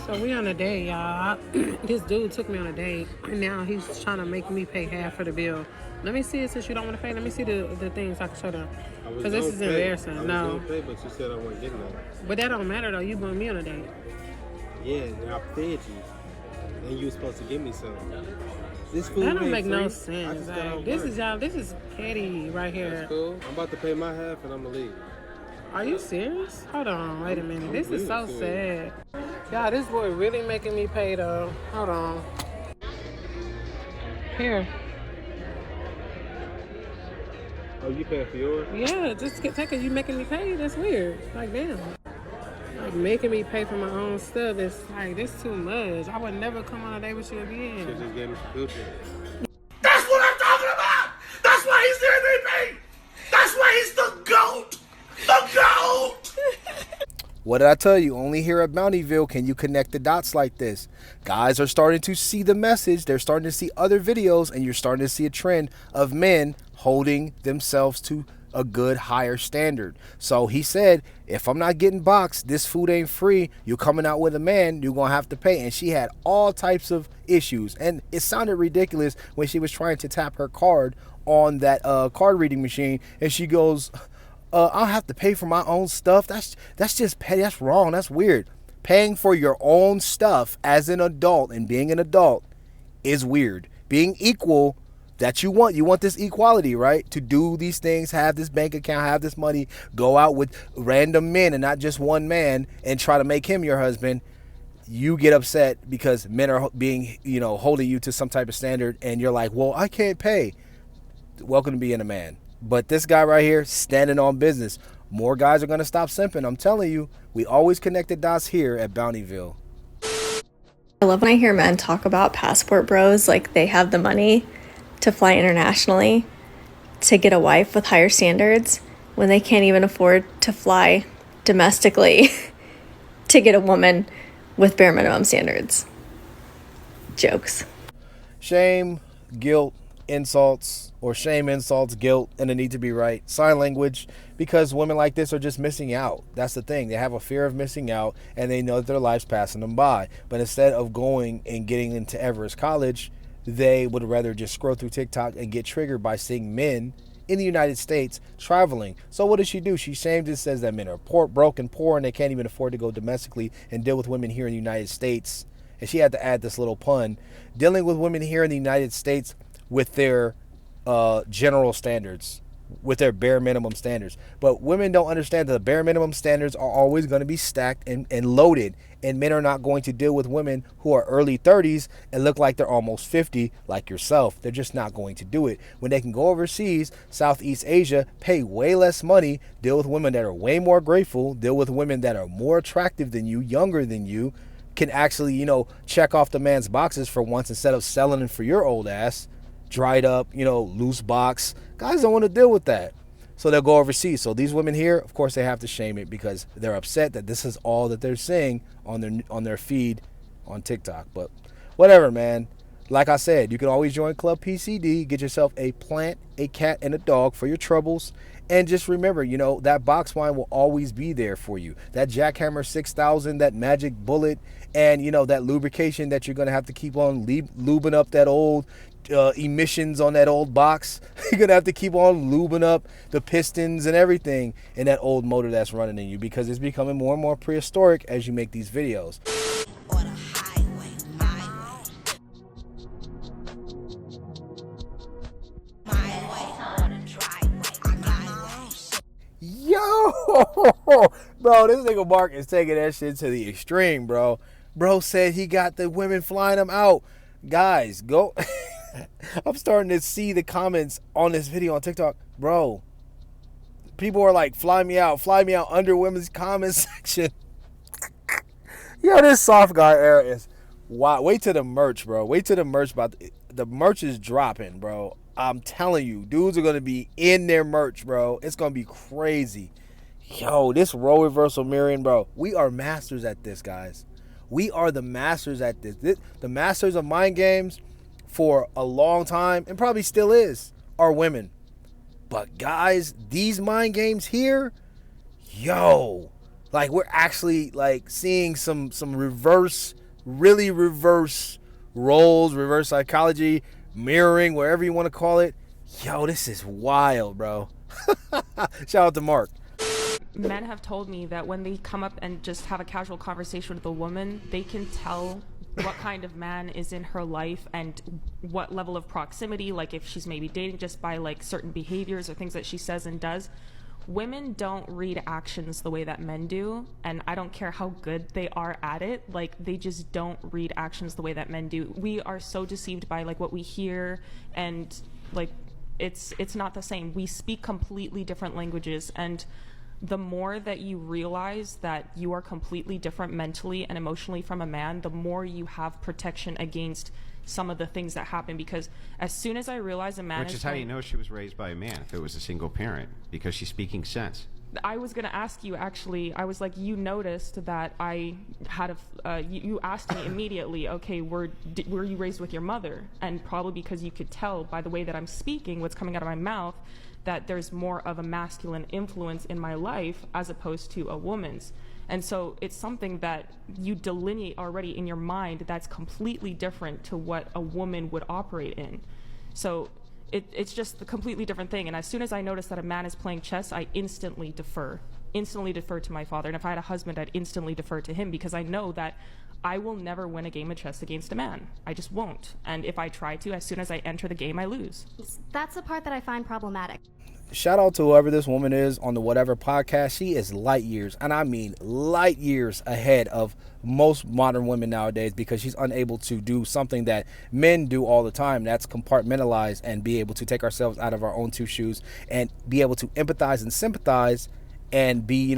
So we on a date, y'all. This dude took me on a date, and now he's trying to make me pay half for the bill. Let me see it since you don't want to pay. Let me see the things I can show them. Because this is embarrassing. I was No. going to pay, but you said I wasn't getting that. But that don't matter, though. You brought me on a date. Yeah, and I paid you. And you were supposed to give me something. This food That don't ain't make free. no sense. Like, this is petty right here. That's cool. I'm about to pay my half, and I'm going to leave. Are you serious? Hold on, wait a minute. This is so serious. sad. Y'all, this boy really making me pay though. Hold on. Here. Oh, you paying for yours? Yeah, just take it. You making me pay? That's weird. Like, damn. Like, making me pay for my own stuff. It's like, this too much. I would never come on a date with you again. She just gave me some coochie. That's what I'm talking about! That's why he's the MVP! That's why he's the GOAT! The GOAT! What did I tell you? Only here at Bountyville can you connect the dots like this. Guys are starting to see the message. They're starting to see other videos, and you're starting to see a trend of men holding themselves to a good higher standard. So he said, if I'm not getting boxed, this food ain't free. You're coming out with a man, you're going to have to pay. And she had all types of issues. And it sounded ridiculous when she was trying to tap her card on that card reading machine. And she goes, I'll have to pay for my own stuff. That's just petty. That's wrong. That's weird. Paying for your own stuff as an adult and being an adult is weird. Being equal, that you want this equality, right? To do these things, have this bank account, have this money, go out with random men and not just one man and try to make him your husband. You get upset because men are being, holding you to some type of standard, and you're like, well, I can't pay. Welcome to being a man. But this guy right here, standing on business. More guys are going to stop simping. I'm telling you, we always connect the dots here at Bountyville. I love when I hear men talk about passport bros like they have the money to fly internationally to get a wife with higher standards when they can't even afford to fly domestically to get a woman with bare minimum standards. Jokes. Shame, guilt, insults, or shame, insults, guilt, and the need to be right. Sign language, because women like this are just missing out. That's the thing. They have a fear of missing out, and they know that their life's passing them by. But instead of going and getting into Everest College, they would rather just scroll through TikTok and get triggered by seeing men in the United States traveling. So what does she do? She shames and says that men are poor, broke and poor, and they can't even afford to go domestically and deal with women here in the United States. And she had to add this little pun. Dealing with women here in the United States with their general standards, with their bare minimum standards. But women don't understand that the bare minimum standards are always going to be stacked and loaded. And men are not going to deal with women who are early 30s and look like they're almost 50 like yourself. They're just not going to do it. When they can go overseas, Southeast Asia, pay way less money, deal with women that are way more grateful, deal with women that are more attractive than you, younger than you, can actually, check off the man's boxes for once instead of selling it for your old ass. Dried up, loose box. Guys don't want to deal with that. So they'll go overseas. So these women here, of course, they have to shame it because they're upset that this is all that they're seeing on their feed on TikTok. But whatever, man. Like I said, you can always join Club PCD, get yourself a plant, a cat, and a dog for your troubles. And just remember, that box wine will always be there for you. That Jackhammer 6000, that Magic Bullet, and, that lubrication that you're going to have to keep on lubing up that old emissions on that old box. You're going to have to keep on lubing up the pistons and everything in that old motor that's running in you because it's becoming more and more prehistoric as you make these videos. Yo, bro, this nigga Mark is taking that shit to the extreme, bro. Bro said he got the women flying him out. Guys, go. I'm starting to see the comments on this video on TikTok. Bro, people are like, fly me out under women's comment section. Yo, this soft guy era is wow. Wait till the merch, bro. Wait till the merch. The merch is dropping, bro. I'm telling you, dudes are going to be in their merch, bro. It's going to be crazy. Yo, this role reversal mirroring, bro. We are masters at this, guys. We are the masters at this. The masters of mind games for a long time, and probably still is, are women. But guys, these mind games here, yo, Like we're actually like seeing some reverse, really reverse roles, reverse psychology, mirroring, wherever you want to call it. Yo, this is wild, bro. Shout out to Mark. Men have told me that when they come up and just have a casual conversation with a woman, they can tell what kind of man is in her life and what level of proximity, like if she's maybe dating, just by like certain behaviors or things that she says and does. Women don't read actions the way that men do, and I don't care how good they are at it, like they just don't read actions the way that men do. We are so deceived by like what we hear, and like it's not the same. We speak completely different languages, and the more that you realize that you are completely different mentally and emotionally from a man, the more you have protection against some of the things that happen. Because as soon as I realize a man Which is how you know she was raised by a man, if it was a single parent, because she's speaking sense. I was going to ask you, actually, I was like, you noticed that I had you asked me immediately, okay, were you raised with your mother? And probably because you could tell by the way that I'm speaking, what's coming out of my mouth, that there's more of a masculine influence in my life as opposed to a woman's. And so it's something that you delineate already in your mind that's completely different to what a woman would operate in. So it's just a completely different thing. And as soon as I notice that a man is playing chess, I instantly defer to my father. And if I had a husband, I'd instantly defer to him, because I know that I will never win a game of chess against a man. I just won't. And if I try to, as soon as I enter the game, I lose. That's the part that I find problematic. Shout out to whoever this woman is on the Whatever podcast. She is light years, and I mean light years ahead of most modern women nowadays, because she's unable to do something that men do all the time. That's compartmentalize and be able to take ourselves out of our own two shoes and be able to empathize and sympathize and be,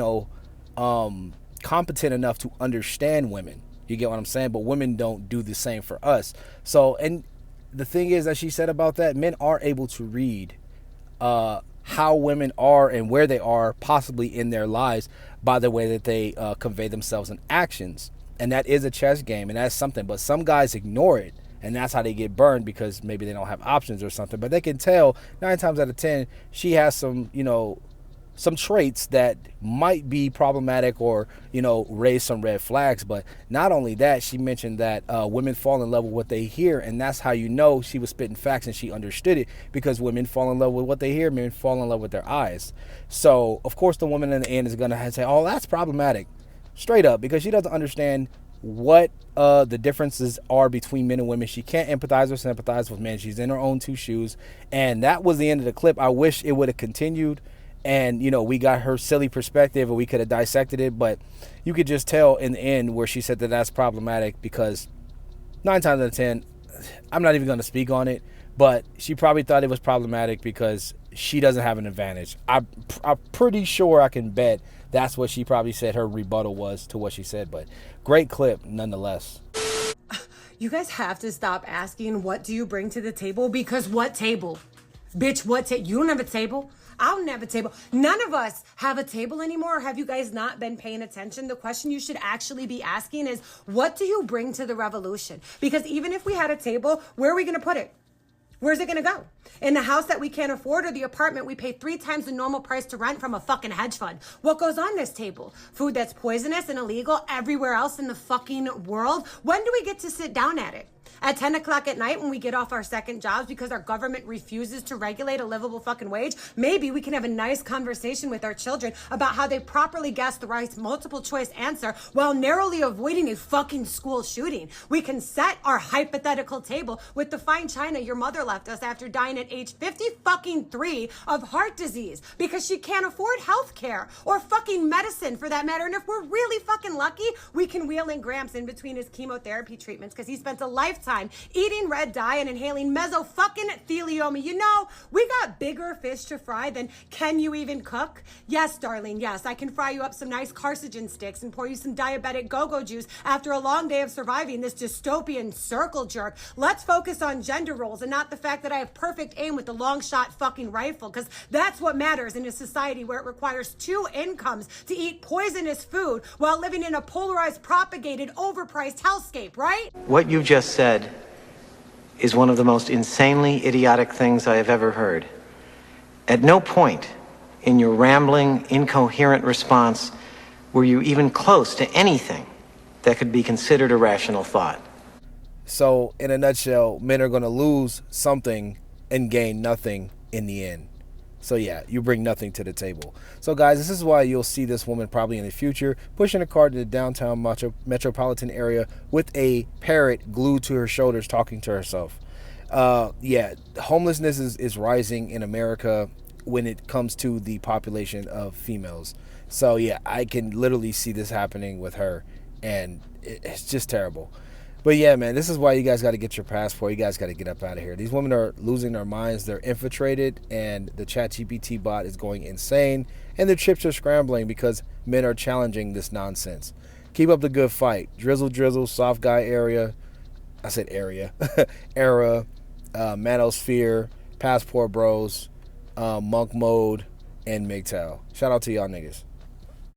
competent enough to understand women. You get what I'm saying? But women don't do the same for us. So, and the thing is that she said about that, men are able to read how women are and where they are possibly in their lives by the way that they convey themselves in actions. And that is a chess game, and that's something. But some guys ignore it, and that's how they get burned, because maybe they don't have options or something. But they can tell 9 times out of 10 she has some, some traits that might be problematic or, raise some red flags. But not only that, she mentioned that women fall in love with what they hear, and that's how you know she was spitting facts and she understood it, because women fall in love with what they hear, men fall in love with their eyes. So, of course, the woman in the end is going to say, oh, that's problematic, straight up, because she doesn't understand what the differences are between men and women. She can't empathize or sympathize with men. She's in her own two shoes, and that was the end of the clip. I wish it would have continued, and we got her silly perspective and we could have dissected it, but you could just tell in the end where she said that that's problematic, because 9 times out of 10, I'm not even going to speak on it, but she probably thought it was problematic because she doesn't have an advantage. I'm pretty sure, I can bet that's what she probably said her rebuttal was to what she said. But great clip nonetheless. You guys have to stop asking, what do you bring to the table? Because what table? Bitch, what table? You don't have a table. I don't have a table. None of us have a table anymore. Have you guys not been paying attention? The question you should actually be asking is, what do you bring to the revolution? Because even if we had a table, where are we going to put it? Where's it going to go? In the house that we can't afford, or the apartment we pay 3 times the normal price to rent from a fucking hedge fund? What goes on this table? Food that's poisonous and illegal everywhere else in the fucking world? When do we get to sit down at it? At 10 o'clock at night when we get off our second jobs because our government refuses to regulate a livable fucking wage? Maybe we can have a nice conversation with our children about how they properly guessed the right multiple choice answer while narrowly avoiding a fucking school shooting. We can set our hypothetical table with the fine china your mother left us after dying at age 53 of heart disease because she can't afford health care or fucking medicine for that matter. And if we're really fucking lucky, we can wheel in Gramps in between his chemotherapy treatments because he spent a lifetime eating red dye and inhaling mesothelioma. We got bigger fish to fry than can you even cook? Yes, darling, yes, I can fry you up some nice carcinogen sticks and pour you some diabetic go-go juice after a long day of surviving this dystopian circle jerk. Let's focus on gender roles and not the fact that I have perfect aim with the long shot fucking rifle, because that's what matters in a society where it requires 2 incomes to eat poisonous food while living in a polarized, propagated, overpriced hellscape, right? What you just said is one of the most insanely idiotic things I have ever heard. At no point in your rambling, incoherent response were you even close to anything that could be considered a rational thought? So, in a nutshell, men are going to lose something and gain nothing in the end. So yeah, you bring nothing to the table. So guys, this is why you'll see this woman probably in the future pushing a cart to the downtown metropolitan area with a parrot glued to her shoulders talking to herself. Yeah, homelessness is rising in America when it comes to the population of females. So yeah, I can literally see this happening with her, and it's just terrible. But yeah, man, this is why you guys got to get your passport. You guys got to get up out of here. These women are losing their minds. They're infiltrated, and the ChatGPT bot is going insane, and their chips are scrambling because men are challenging this nonsense. Keep up the good fight. Drizzle, soft guy area. I said area. Era, Manosphere, Passport Bros, Monk Mode, and MGTOW. Shout out to y'all niggas.